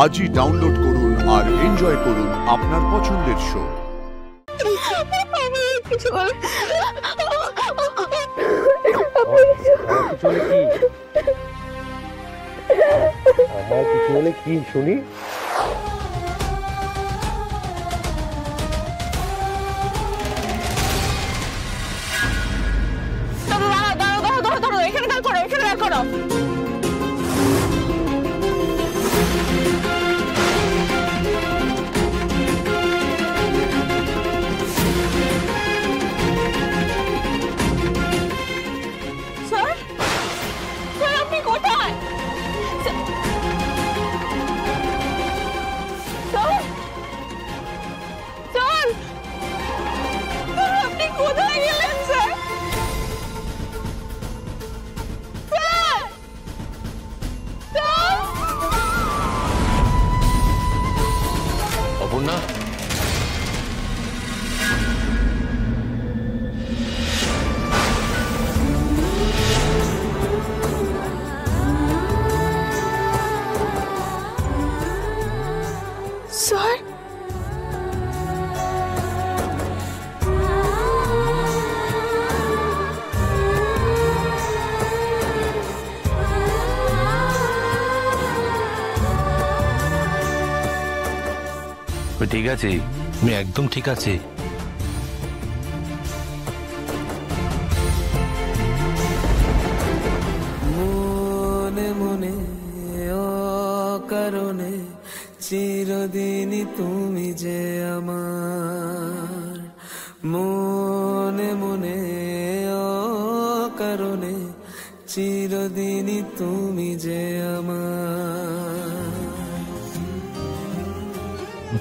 আজই ডাউনলোড করুন আর এনজয় করুন আপনার পছন্দের শো। আমার কিছু হলে কি শুনি? এখানে দাঁড় করো, এখানে দাঁড় করো। স্যার, স্যার আপনি কোথায়? স্যার, স্যার, স্যার আপনি কোথায় গেলেন স্যার? অপর্ণা, স্যার ঠিক আছে, আমি একদম ঠিক আছে। মনে মনে অকারণে চিরদিনই তুমি যে আমার, মনে মনে অকারণে চিরদিনই তুমি যে আমার।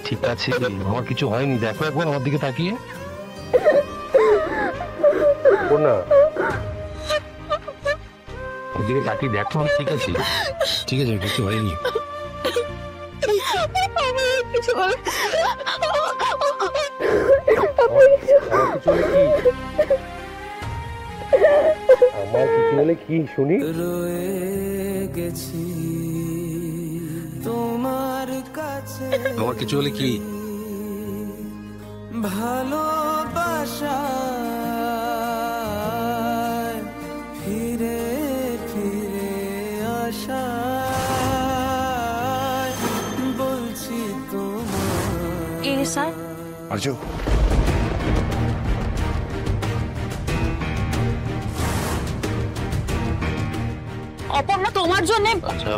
ঠিক আছে, আমার কিছু হয়নি। দেখো একবার আমার দিকে তাকিয়ে। অপর্ণা, ওদিকে তাকিয়ে দেখো, আমি ঠিক আছে। ঠিক আছে, কিছু হয়নি। কিছু বলে আমার কিছু হলে কি শুনি? রয়ে গেছি তোমার কাছে, আমার কিছু হলে কি? ভালোবাসা ফিরে ফিরে আসা বলছি তোমার। এই স্যার, আর্য, অপর্ণা তোমার জন্য। আচ্ছা,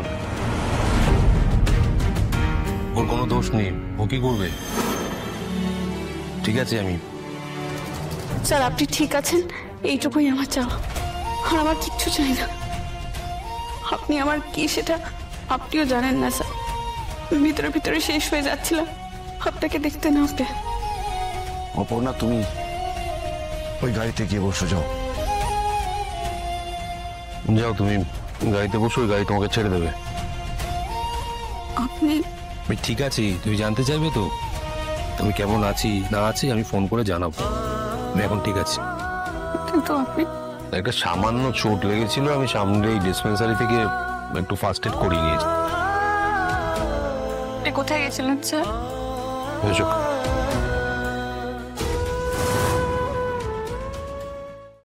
ওর কোনো দোষ নেই, ও কি করবে? ঠিক আছে আমি। স্যার আপনি ঠিক আছেন, এইটুকুই আমার চাওয়া। আর আমার কিচ্ছু চাই না। আপনি আমার কি সেটা আপনিও জানেন না স্যার। ভিতরে ভিতরে শেষ হয়ে যাচ্ছিলাম আপনাকে দেখতে না পেয়ে। অপর্ণা তুমি ওই গাড়িতে গিয়ে বসে যাও। যাও, তুমি গাড়িতে বসো, ওই গাড়ি তোমাকে ছেড়ে দেবে। আপনি? আমি ঠিক আছি। তুমি জানতে চাইবে তো আমি কেমন আছি না আছি? আমি ফোন করে জানাবো। আমি এখন ঠিক আছি। কিন্তু আপনি? একটা সামান্য চোট লেগেছিল, আমি সামনে এই ডিসপেন্সারি থেকে একটু ফার্স্ট এড করিয়ে নিয়েছি। কোথায় গেছিলেন স্যার? বুঝছো?